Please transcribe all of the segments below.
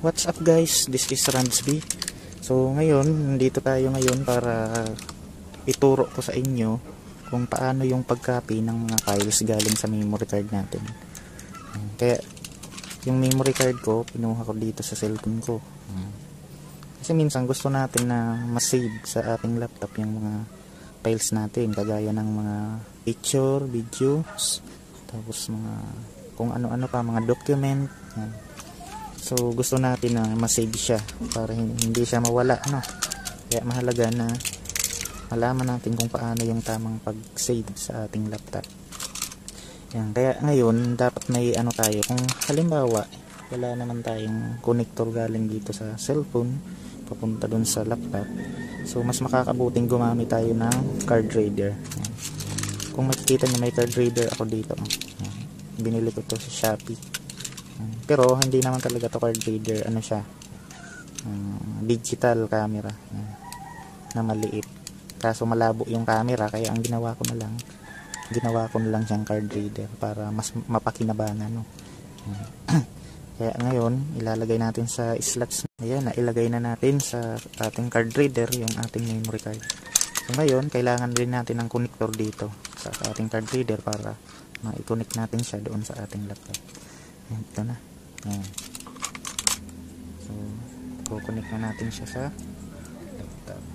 What's up guys, this is Ransby. So ngayon, nandito tayo ngayon para ituro ko sa inyo kung paano yung pag-copy ng mga files galing sa memory card natin. Kaya yung memory card ko, pinuha ko dito sa cellphone ko. Kasi minsan gusto natin na ma-save sa ating laptop yung mga files natin, kagaya ng mga picture, videos, tapos mga kung ano-ano pa, mga document. So gusto natin na ma-save siya para hindi siya mawala, no? Kaya mahalaga na malaman natin kung paano yung tamang pag-save sa ating laptop. Yan, kaya ngayon dapat may ano tayo, kung halimbawa wala naman tayong connector galing dito sa cellphone papunta dun sa laptop, so mas makakabuting gumamit tayo ng card reader. Yan. Kung makikita nyo, may card reader ako dito. Yan. Binili ko to sa Shopee. Pero hindi naman talaga to card reader, ano siya, digital camera na maliit, kaso malabo yung camera, kaya ang ginawa ko na lang siyang card reader para mas mapakinabangan, no? Kaya ngayon ilalagay natin sa slots. Ayan, nailagay na natin sa ating card reader yung ating memory card. So ngayon kailangan din natin ng connector dito sa ating card reader para ma-connect natin siya doon sa ating laptop. Ayan, ito na. Ayan. So, kukonect na natin siya sa laptop.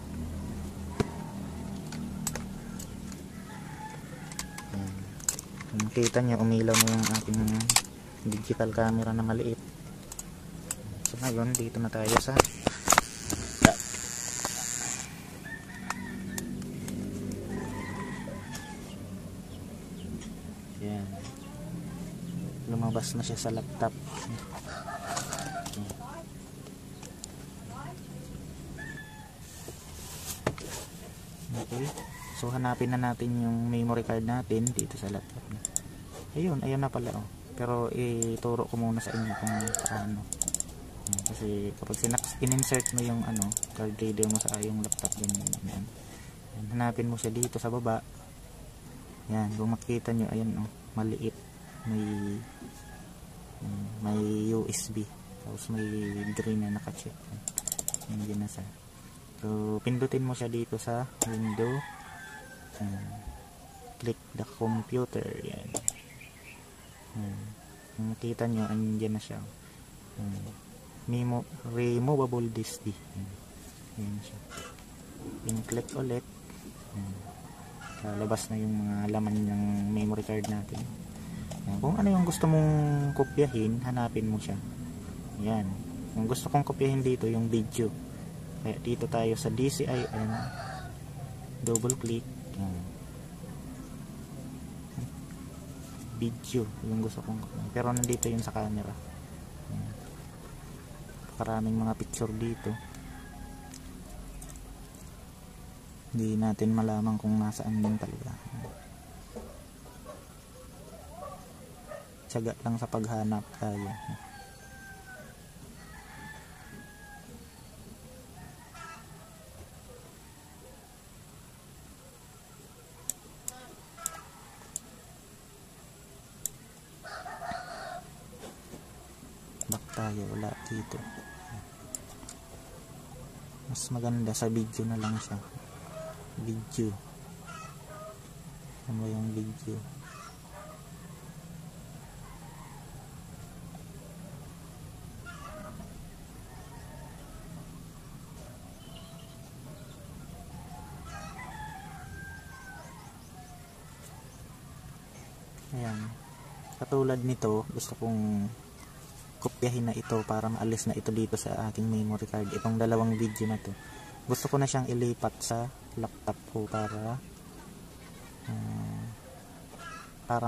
Ayan. Kung makita nyo, umilaw na yung ating digital camera na maliit. So, ngayon, dito na tayo sa laptop. Ayan. Lumabas na siya sa laptop. Okay, so hanapin na natin yung memory card natin dito sa laptop. Ayun na pala, oh. Pero ituro ko muna sa inyo kung paano. Kasi kapag in-insert mo yung card reader mo sa yung laptop, yan. Hanapin mo siya dito sa baba. Yan, kung makita nyo, ayan, oh, maliit. May USB, tapos may green na naka-check. Hindi na sa. So pindutin mo siya dito sa window, click the computer. Yan. Kung makita nyo, andyan na siya. Removable disk D. Yan siya. Click ulit. Lalabas na yung mga laman ng memory card natin. Kung ano yung gusto mong kopyahin, hanapin mo siya. Yan. Kung gusto kong kopyahin dito yung video, kaya dito tayo sa DCIM, double click. Yan. Video yung gusto kong kopyahin. Pero nandito yun sa camera. Yan. Maraming mga picture dito. Hindi natin malaman kung nasaan yun talaga. Tiyaga lang sa paghanap tayo. Back tayo, wala dito. Mas maganda sa video na lang siya. Video. Ano yung video? Ayan. Katulad nito, gusto kong kopyahin na ito para maalis na ito dito sa aking memory card. Itong dalawang video na to, gusto ko na siyang ilipat sa laptop ko para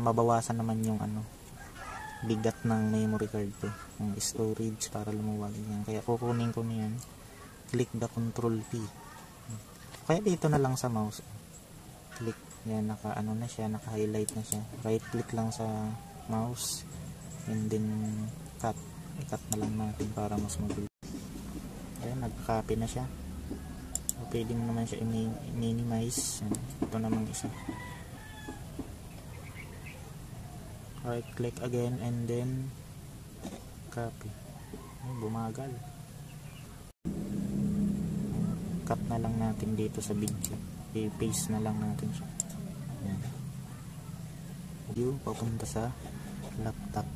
mabawasan naman yung bigat ng memory card ko, yung storage, para lumuwag yan. Kaya kukunin ko niyan, click the control P. Kaya dito na lang sa mouse, click yan, na siya, naka-highlight na siya. Right click lang sa mouse and then cut. I-cut na lang natin para mas mabilis. Ayan, nag-copy na siya. O, pwede mo naman siya i-minimize. Ito naman isa. Right click again and then copy. Ay, bumagal. Cut na lang natin dito sa video. I-paste na lang natin siya. Ayan. Video papunta sa laptop.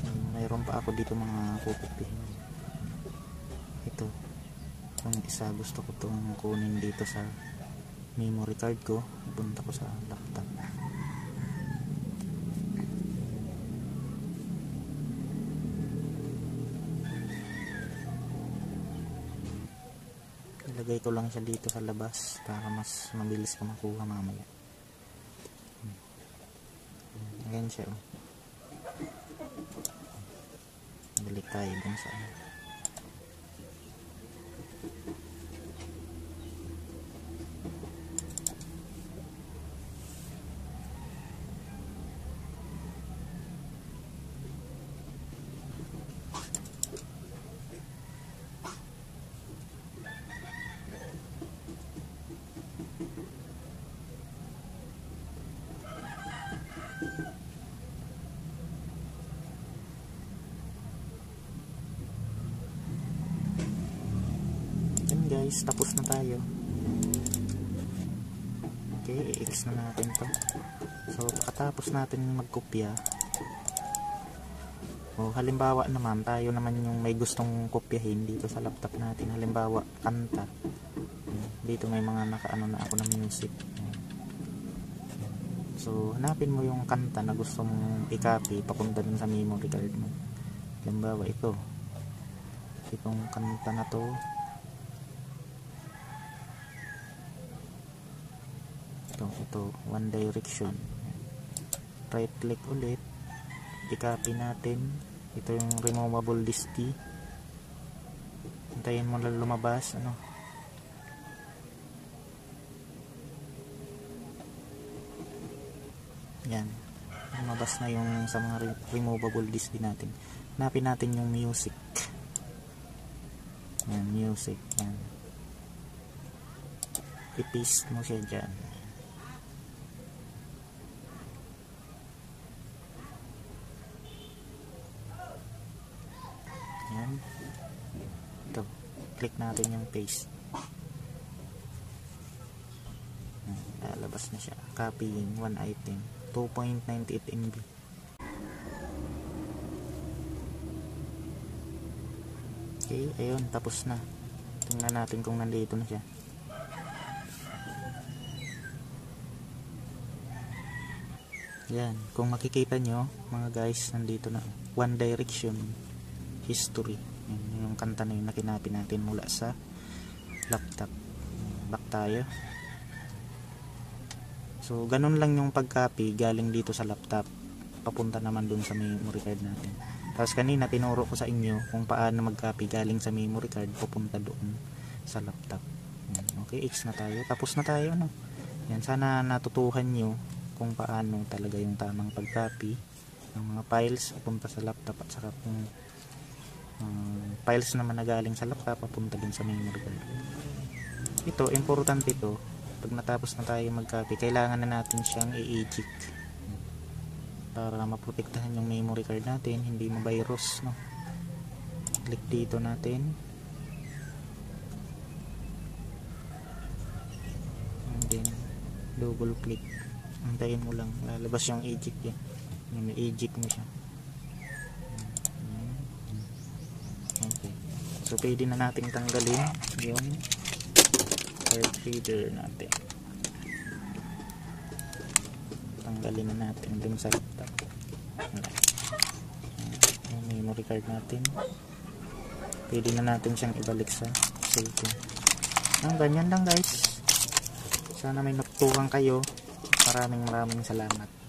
So, mayroon pa ako dito mga kukupihin. Ito. Yung isa gusto ko itong kunin dito sa memory card ko. Punta ko sa laptop. Ilagay ko lang siya dito sa labas para mas mabilis ko makuha mamaya. Ayan siya. Balik tayo dun sa guys, tapos na tayo. Okay, i-X na natin to. So, pagkatapos natin magkopya, o halimbawa naman, tayo naman yung may gustong kopyahin dito sa laptop natin. Halimbawa, kanta. Dito may mga nakaano na ako ng music. So, hanapin mo yung kanta na gusto mong i-copy papunta dun sa memory card mo. Halimbawa, ito. Itong kanta na to. Ito, One Direction. Right click ulit, i-copy natin. Ito yung removable disk key. Hintayin mo lang lumabas, ano. Yan, lumabas na yung sa mga removable disk key natin. Hanapin natin yung music. Yan, music. Yan, i-paste mo siya dyan. Yan. Ito, click natin yung paste. Lalabas na siya. Copying one item, 2.98 MB. Okay, ayun, tapos na. Tingnan natin kung nandito na siya. Yan, kung makikita nyo mga guys, nandito na One Direction History. Yan, yung kanta na yun na kinapin natin mula sa laptop. Back tayo. So ganun lang yung pag-copy galing dito sa laptop papunta naman dun sa memory card natin. Tapos kanina tinuro ko sa inyo kung paano mag-copy galing sa memory card papunta doon sa laptop. Yan. Okay, X na tayo. Tapos na tayo, no? Yan, sana natutuhan nyo kung paano talaga yung tamang pag-copy ng mga files papunta sa laptop, at saka kung files naman na galing sa laptop papunta din sa memory card. Ito, importante ito. Pag natapos na tayo mag-copy, kailangan na natin siyang i-eject para maprotektahan yung memory card natin, hindi ma-virus, no? Click dito natin. And then double click. Antayin mo lang, lalabas yung eject yan. Yung eject mo siya. Okay. So pwede na nating tanggalin yung card reader natin. Tanggalin na natin dun sa laptop. Yung memory card natin. Pwede na natin siyang ibalik sa cellphone. Ganyan lang guys. Sana may natutuhan kayo. Maraming salamat.